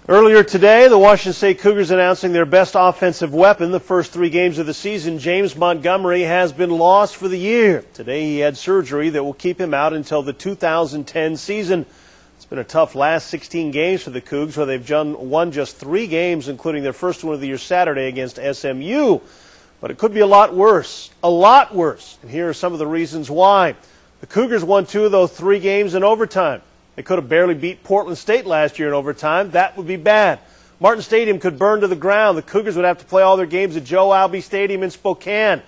Earlier today, the Washington State Cougars announcing their best offensive weapon the first 3 games of the season. James Montgomery has been lost for the year. Today he had surgery that will keep him out until the 2010 season. It's been a tough last 16 games for the Cougs, where they've won just 3 games, including their first one of the year Saturday against SMU. But it could be a lot worse. A lot worse. And here are some of the reasons why. The Cougars won 2 of those 3 games in overtime. They could have barely beat Portland State last year in overtime. That would be bad. Martin Stadium could burn to the ground. The Cougars would have to play all their games at Joe Albee Stadium in Spokane.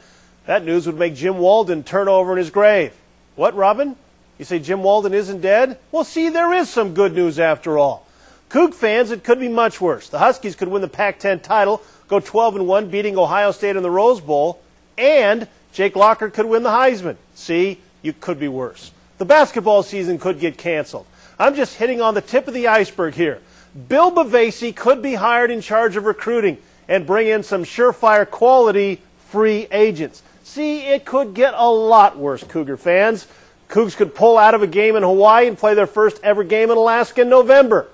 That news would make Jim Walden turn over in his grave. What, Robin? You say Jim Walden isn't dead? Well, see, there is some good news after all. Coug fans, it could be much worse. The Huskies could win the Pac-10 title, go 12-1, beating Ohio State in the Rose Bowl, and Jake Locker could win the Heisman. See, you could be worse. The basketball season could get canceled. I'm just hitting on the tip of the iceberg here. Bill Bavasi could be hired in charge of recruiting and bring in some surefire quality free agents. See, it could get a lot worse, Cougar fans. Cougs could pull out of a game in Hawaii and play their first ever game in Alaska in November.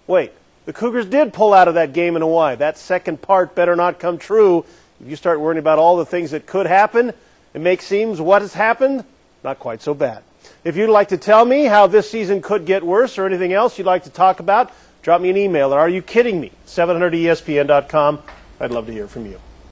Wait, the Cougars did pull out of that game in Hawaii. That second part better not come true. If you start worrying about all the things that could happen, it makes seems what has happened not quite so bad. If you'd like to tell me how this season could get worse or anything else you'd like to talk about, drop me an email at areyoukiddingme700espn.com. I'd love to hear from you.